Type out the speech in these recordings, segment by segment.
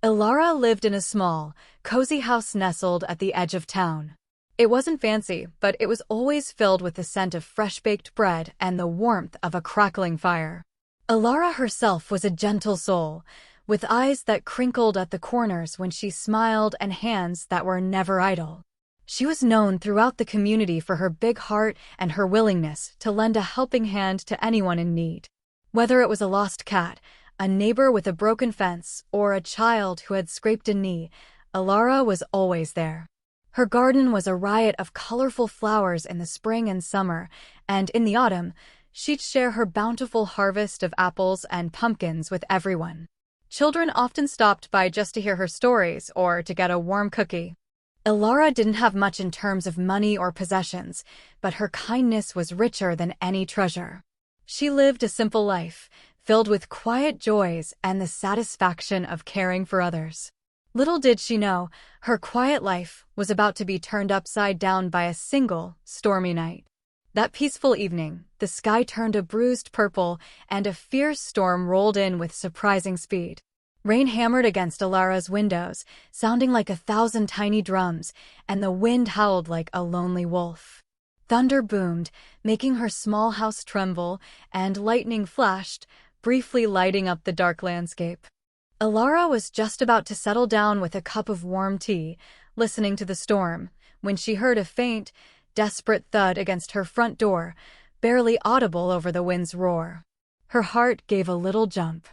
Ilara lived in a small, cozy house nestled at the edge of town. It wasn't fancy, but it was always filled with the scent of fresh-baked bread and the warmth of a crackling fire. Ilara herself was a gentle soul, with eyes that crinkled at the corners when she smiled and hands that were never idle. She was known throughout the community for her big heart and her willingness to lend a helping hand to anyone in need. Whether it was a lost cat, a neighbor with a broken fence, or a child who had scraped a knee, Ilara was always there. Her garden was a riot of colorful flowers in the spring and summer, and in the autumn, she'd share her bountiful harvest of apples and pumpkins with everyone. Children often stopped by just to hear her stories or to get a warm cookie. Ilara didn't have much in terms of money or possessions, but her kindness was richer than any treasure. She lived a simple life, filled with quiet joys and the satisfaction of caring for others. Little did she know, her quiet life was about to be turned upside down by a single, stormy night. That peaceful evening, the sky turned a bruised purple and a fierce storm rolled in with surprising speed. Rain hammered against Ilara's windows, sounding like 1,000 tiny drums, and the wind howled like a lonely wolf. Thunder boomed, making her small house tremble, and lightning flashed, briefly lighting up the dark landscape. Ilara was just about to settle down with a cup of warm tea, listening to the storm, when she heard a faint, desperate thud against her front door, barely audible over the wind's roar. Her heart gave a little jump.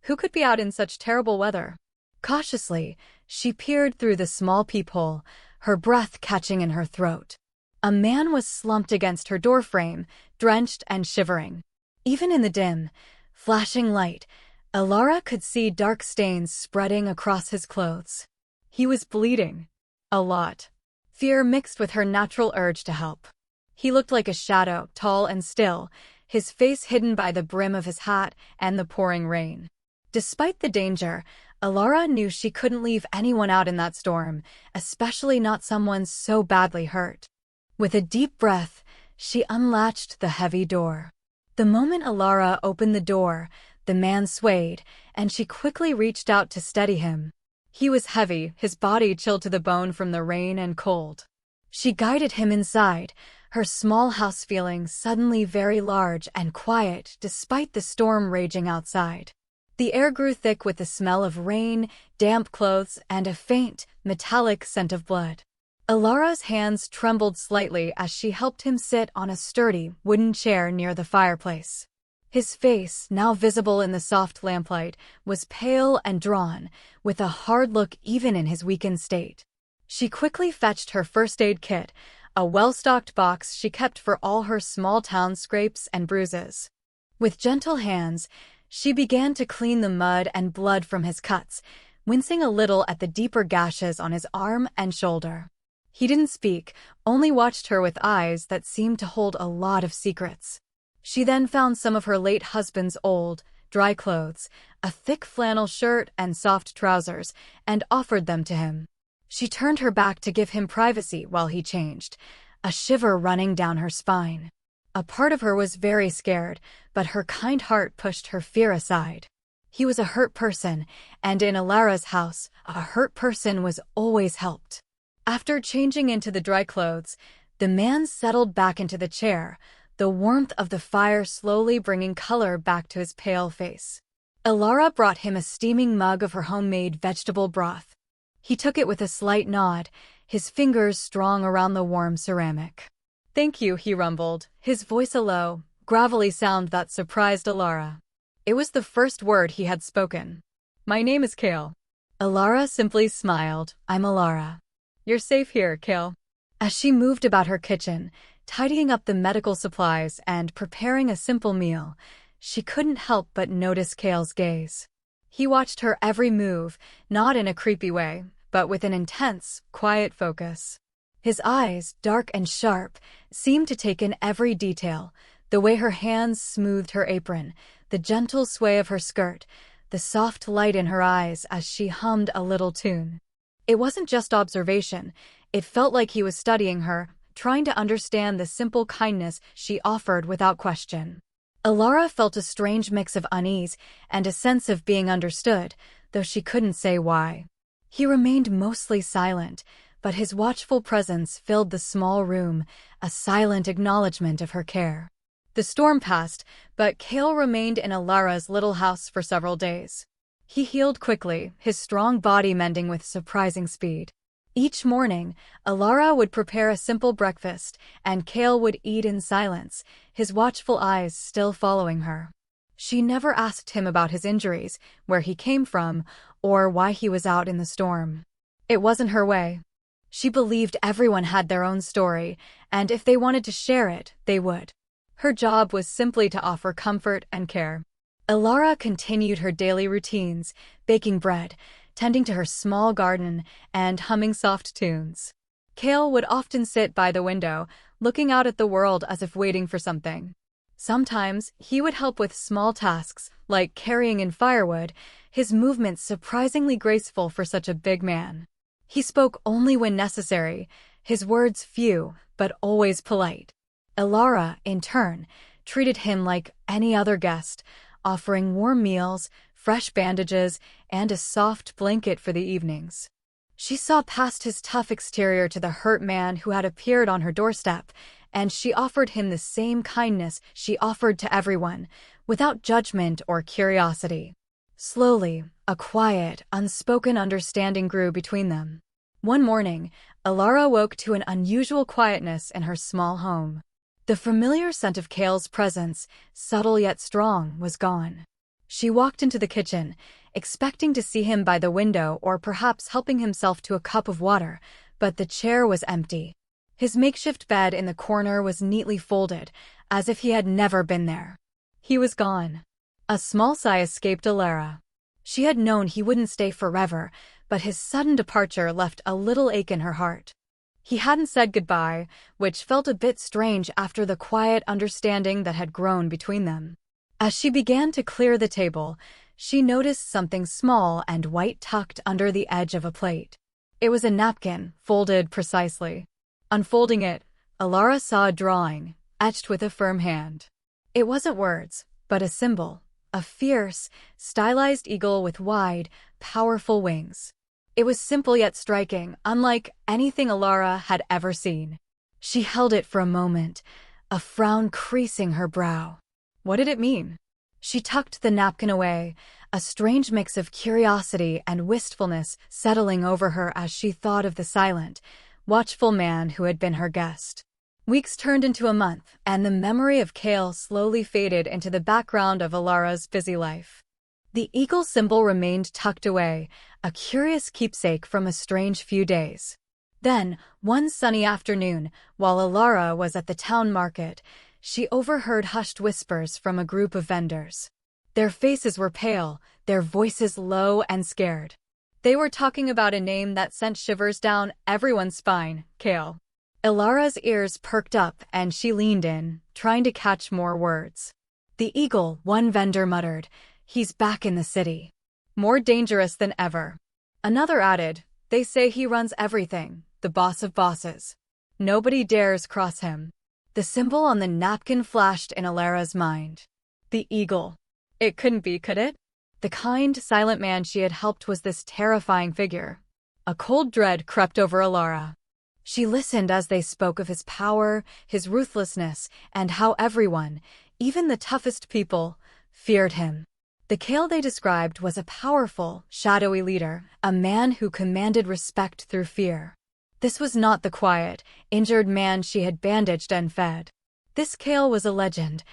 Who could be out in such terrible weather? Cautiously, she peered through the small peephole, her breath catching in her throat. A man was slumped against her doorframe, drenched and shivering. Even in the dim, flashing light, Ilara could see dark stains spreading across his clothes. He was bleeding. A lot. Fear mixed with her natural urge to help. He looked like a shadow, tall and still, his face hidden by the brim of his hat and the pouring rain. Despite the danger, Ilara knew she couldn't leave anyone out in that storm, especially not someone so badly hurt. With a deep breath, she unlatched the heavy door. The moment Ilara opened the door, the man swayed, and she quickly reached out to steady him. He was heavy, his body chilled to the bone from the rain and cold. She guided him inside, her small house feeling suddenly very large and quiet despite the storm raging outside. The air grew thick with the smell of rain, damp clothes, and a faint, metallic scent of blood. Ilara's hands trembled slightly as she helped him sit on a sturdy, wooden chair near the fireplace. His face, now visible in the soft lamplight, was pale and drawn, with a hard look even in his weakened state. She quickly fetched her first aid kit, a well-stocked box she kept for all her small-town scrapes and bruises. With gentle hands, she began to clean the mud and blood from his cuts, wincing a little at the deeper gashes on his arm and shoulder. He didn't speak, only watched her with eyes that seemed to hold a lot of secrets. She then found some of her late husband's old, dry clothes, a thick flannel shirt and soft trousers, and offered them to him. She turned her back to give him privacy while he changed, a shiver running down her spine. A part of her was very scared, but her kind heart pushed her fear aside. He was a hurt person, and in Ilara's house, a hurt person was always helped. After changing into the dry clothes, the man settled back into the chair, the warmth of the fire slowly bringing color back to his pale face. Ilara brought him a steaming mug of her homemade vegetable broth. He took it with a slight nod, his fingers strong around the warm ceramic. "Thank you," he rumbled, his voice a low, gravelly sound that surprised Ilara. It was the first word he had spoken. "My name is Kale." Ilara simply smiled. "I'm Ilara. You're safe here, Kale." As she moved about her kitchen, tidying up the medical supplies and preparing a simple meal, she couldn't help but notice Kale's gaze. He watched her every move, not in a creepy way, but with an intense, quiet focus. His eyes, dark and sharp, seemed to take in every detail, the way her hands smoothed her apron, the gentle sway of her skirt, the soft light in her eyes as she hummed a little tune. It wasn't just observation, it felt like he was studying her, trying to understand the simple kindness she offered without question. Ilara felt a strange mix of unease and a sense of being understood, though she couldn't say why. He remained mostly silent, but his watchful presence filled the small room, a silent acknowledgement of her care. The storm passed, but Kale remained in Alara's little house for several days. He healed quickly, his strong body mending with surprising speed. Each morning, Alara would prepare a simple breakfast, and Kale would eat in silence, his watchful eyes still following her. She never asked him about his injuries, where he came from, or why he was out in the storm. It wasn't her way. She believed everyone had their own story, and if they wanted to share it, they would. Her job was simply to offer comfort and care. Alara continued her daily routines, baking bread, tending to her small garden, and humming soft tunes. Kale would often sit by the window, looking out at the world as if waiting for something. Sometimes, he would help with small tasks, like carrying in firewood, his movements surprisingly graceful for such a big man. He spoke only when necessary, his words few, but always polite. Alara, in turn, treated him like any other guest, offering warm meals, fresh bandages, and a soft blanket for the evenings. She saw past his tough exterior to the hurt man who had appeared on her doorstep, and she offered him the same kindness she offered to everyone, without judgment or curiosity. Slowly, a quiet, unspoken understanding grew between them. One morning, Alara woke to an unusual quietness in her small home. The familiar scent of Kale's presence, subtle yet strong, was gone. She walked into the kitchen, expecting to see him by the window or perhaps helping himself to a cup of water, but the chair was empty. His makeshift bed in the corner was neatly folded, as if he had never been there. He was gone. A small sigh escaped Alara. She had known he wouldn't stay forever, but his sudden departure left a little ache in her heart. He hadn't said goodbye, which felt a bit strange after the quiet understanding that had grown between them. As she began to clear the table, she noticed something small and white tucked under the edge of a plate. It was a napkin, folded precisely. Unfolding it, Alara saw a drawing, etched with a firm hand. It wasn't words, but a symbol, a fierce, stylized eagle with wide, powerful wings. It was simple yet striking, unlike anything Alara had ever seen. She held it for a moment, a frown creasing her brow. What did it mean? She tucked the napkin away, a strange mix of curiosity and wistfulness settling over her as she thought of the silent, watchful man who had been her guest. Weeks turned into a month, and the memory of Kale slowly faded into the background of Alara's busy life. The eagle symbol remained tucked away, a curious keepsake from a strange few days. Then, one sunny afternoon, while Alara was at the town market, she overheard hushed whispers from a group of vendors. Their faces were pale, their voices low and scared. They were talking about a name that sent shivers down everyone's spine, Kale. Alara's ears perked up and she leaned in, trying to catch more words. The eagle, one vendor muttered, "He's back in the city. More dangerous than ever." Another added, "They say he runs everything, the boss of bosses. Nobody dares cross him." The symbol on the napkin flashed in Alara's mind. The eagle. It couldn't be, could it? The kind, silent man she had helped was this terrifying figure. A cold dread crept over Alara. She listened as they spoke of his power, his ruthlessness, and how everyone, even the toughest people, feared him. The Kale they described was a powerful, shadowy leader, a man who commanded respect through fear. This was not the quiet, injured man she had bandaged and fed. This Kale was a legend,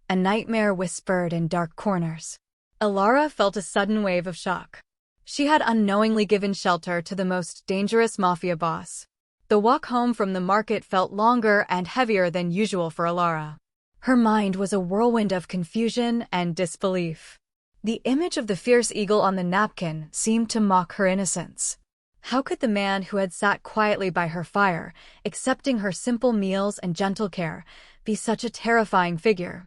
a nightmare whispered in dark corners. Alara felt a sudden wave of shock. She had unknowingly given shelter to the most dangerous Mafia boss. The walk home from the market felt longer and heavier than usual for Alara. Her mind was a whirlwind of confusion and disbelief. The image of the fierce eagle on the napkin seemed to mock her innocence. How could the man who had sat quietly by her fire, accepting her simple meals and gentle care, be such a terrifying figure?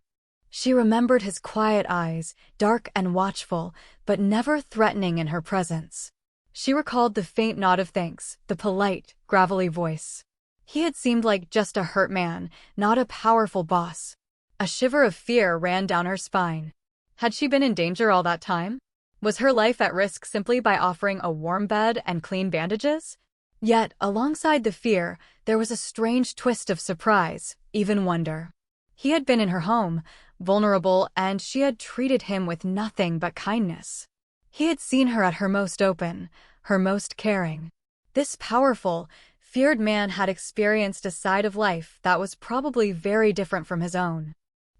She remembered his quiet eyes, dark and watchful, but never threatening in her presence. She recalled the faint nod of thanks, the polite, gravelly voice. He had seemed like just a hurt man, not a powerful boss. A shiver of fear ran down her spine. Had she been in danger all that time? Was her life at risk simply by offering a warm bed and clean bandages? Yet, alongside the fear, there was a strange twist of surprise, even wonder. He had been in her home, vulnerable, and she had treated him with nothing but kindness. He had seen her at her most open, her most caring. This powerful, feared man had experienced a side of life that was probably very different from his own.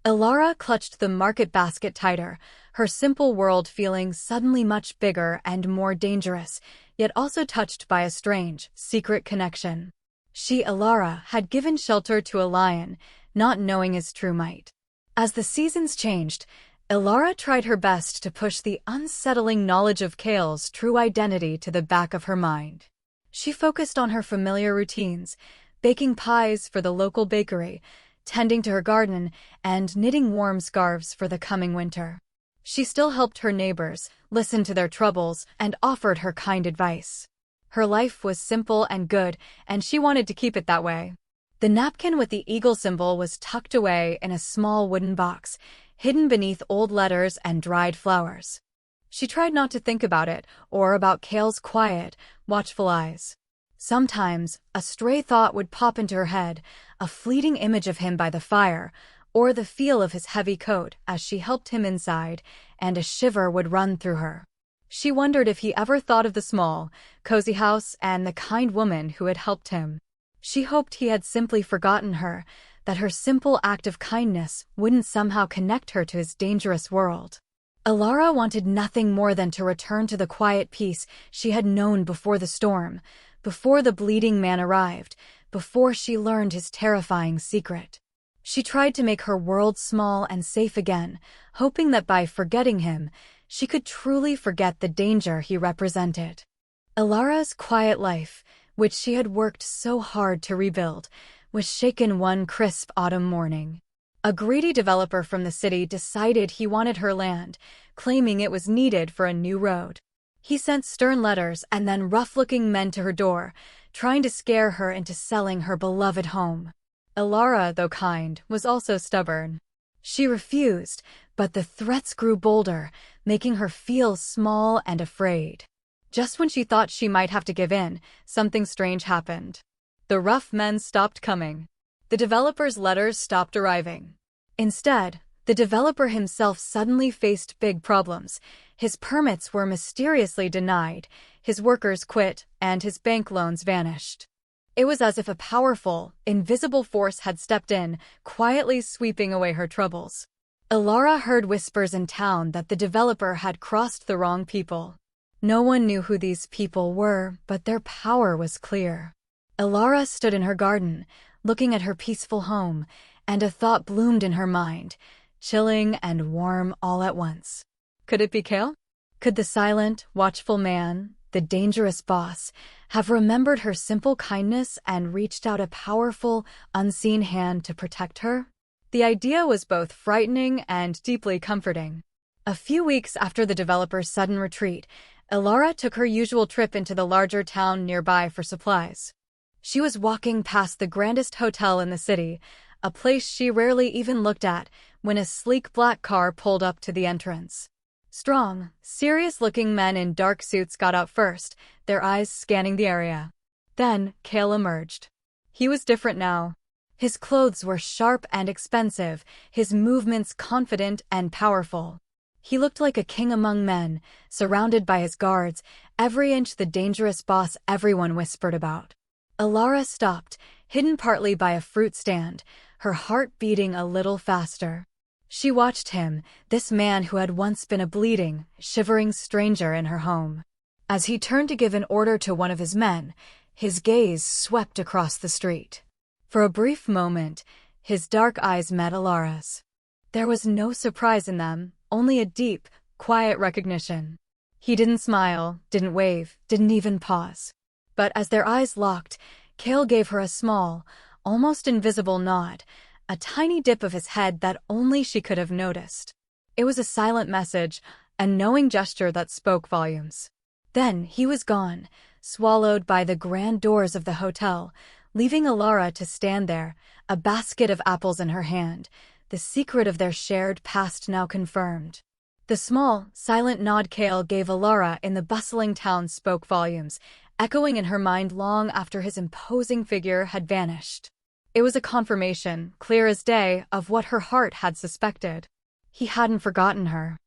Elara clutched the market basket tighter, her simple world feeling suddenly much bigger and more dangerous, yet also touched by a strange, secret connection. She, Elara, had given shelter to a lion, not knowing his true might. As the seasons changed, Elara tried her best to push the unsettling knowledge of Kale's true identity to the back of her mind. She focused on her familiar routines, baking pies for the local bakery, tending to her garden, and knitting warm scarves for the coming winter. She still helped her neighbors, listened to their troubles, and offered her kind advice. Her life was simple and good, and she wanted to keep it that way. The napkin with the eagle symbol was tucked away in a small wooden box, hidden beneath old letters and dried flowers. She tried not to think about it, or about Kale's quiet, watchful eyes. Sometimes, a stray thought would pop into her head, a fleeting image of him by the fire, or the feel of his heavy coat as she helped him inside, and a shiver would run through her. She wondered if he ever thought of the small, cozy house and the kind woman who had helped him. She hoped he had simply forgotten her, that her simple act of kindness wouldn't somehow connect her to his dangerous world. Elara wanted nothing more than to return to the quiet peace she had known before the storm, before the bleeding man arrived, before she learned his terrifying secret. She tried to make her world small and safe again, hoping that by forgetting him, she could truly forget the danger he represented. Elara's quiet life, which she had worked so hard to rebuild, was shaken one crisp autumn morning. A greedy developer from the city decided he wanted her land, claiming it was needed for a new road. He sent stern letters and then rough-looking men to her door, trying to scare her into selling her beloved home. Elara, though kind, was also stubborn. She refused, but the threats grew bolder, making her feel small and afraid. Just when she thought she might have to give in, something strange happened. The rough men stopped coming. The developer's letters stopped arriving. Instead, the developer himself suddenly faced big problems. His permits were mysteriously denied, his workers quit, and his bank loans vanished. It was as if a powerful, invisible force had stepped in, quietly sweeping away her troubles. Elara heard whispers in town that the developer had crossed the wrong people. No one knew who these people were, but their power was clear. Elara stood in her garden, looking at her peaceful home, and a thought bloomed in her mind, chilling and warm all at once. Could it be Kale? Could the silent, watchful man, the dangerous boss, have remembered her simple kindness and reached out a powerful, unseen hand to protect her? The idea was both frightening and deeply comforting. A few weeks after the developer's sudden retreat, Elara took her usual trip into the larger town nearby for supplies. She was walking past the grandest hotel in the city, a place she rarely even looked at, when a sleek black car pulled up to the entrance. Strong, serious-looking men in dark suits got out first, their eyes scanning the area. Then, Kale emerged. He was different now. His clothes were sharp and expensive, his movements confident and powerful. He looked like a king among men, surrounded by his guards, every inch the dangerous boss everyone whispered about. Elara stopped, hidden partly by a fruit stand, her heart beating a little faster. She watched him, this man who had once been a bleeding, shivering stranger in her home. As he turned to give an order to one of his men, his gaze swept across the street. For a brief moment, his dark eyes met Elara's. There was no surprise in them, only a deep, quiet recognition. He didn't smile, didn't wave, didn't even pause. But as their eyes locked, Kale gave her a small, almost invisible nod, a tiny dip of his head that only she could have noticed. It was a silent message, a knowing gesture that spoke volumes. Then he was gone, swallowed by the grand doors of the hotel, leaving Elara to stand there, a basket of apples in her hand, the secret of their shared past now confirmed. The small, silent nod Kale gave Alara in the bustling town spoke volumes, echoing in her mind long after his imposing figure had vanished. It was a confirmation, clear as day, of what her heart had suspected. He hadn't forgotten her.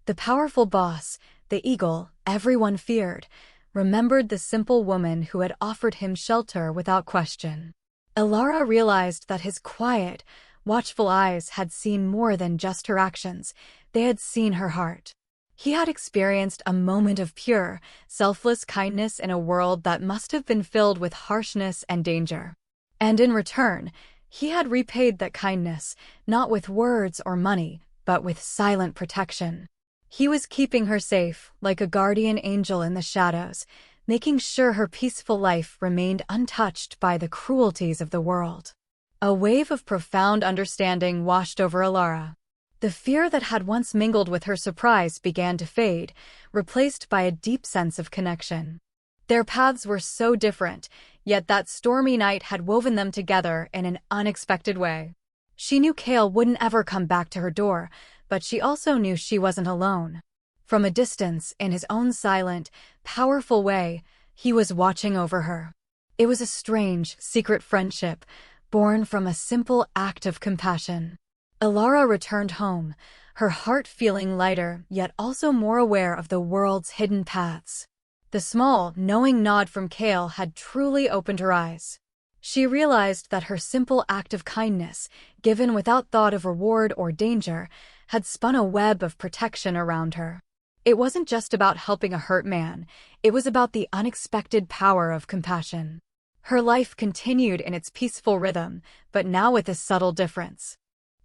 The powerful boss, the eagle everyone feared, remembered the simple woman who had offered him shelter without question. Alara realized that his quiet, watchful eyes had seen more than just her actions. They had seen her heart. He had experienced a moment of pure, selfless kindness in a world that must have been filled with harshness and danger. And in return, he had repaid that kindness, not with words or money, but with silent protection. He was keeping her safe, like a guardian angel in the shadows, making sure her peaceful life remained untouched by the cruelties of the world. A wave of profound understanding washed over Alara. The fear that had once mingled with her surprise began to fade, replaced by a deep sense of connection. Their paths were so different, yet that stormy night had woven them together in an unexpected way. She knew Kale wouldn't ever come back to her door, but she also knew she wasn't alone. From a distance, in his own silent, powerful way, he was watching over her. It was a strange, secret friendship, born from a simple act of compassion. Alara returned home, her heart feeling lighter yet also more aware of the world's hidden paths. The small, knowing nod from Kale had truly opened her eyes. She realized that her simple act of kindness, given without thought of reward or danger, had spun a web of protection around her. It wasn't just about helping a hurt man, it was about the unexpected power of compassion. Her life continued in its peaceful rhythm, but now with a subtle difference.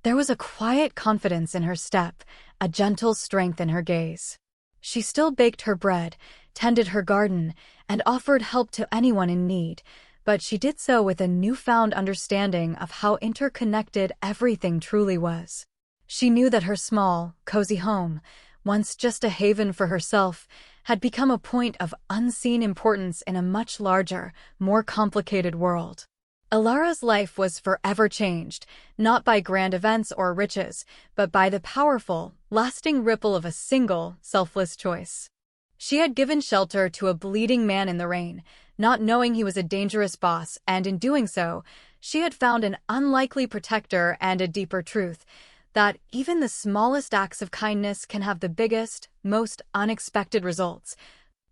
There was a quiet confidence in her step, a gentle strength in her gaze. She still baked her bread, tended her garden, and offered help to anyone in need, but she did so with a newfound understanding of how interconnected everything truly was. She knew that her small, cozy home, once just a haven for herself, had become a point of unseen importance in a much larger, more complicated world. Alara's life was forever changed, not by grand events or riches, but by the powerful, lasting ripple of a single, selfless choice. She had given shelter to a bleeding man in the rain, not knowing he was a dangerous boss, and in doing so, she had found an unlikely protector and a deeper truth, that even the smallest acts of kindness can have the biggest, most unexpected results,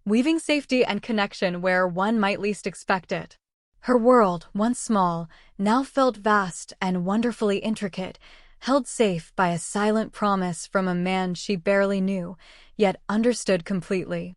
weaving safety and connection where one might least expect it. Her world, once small, now felt vast and wonderfully intricate, held safe by a silent promise from a man she barely knew, yet understood completely.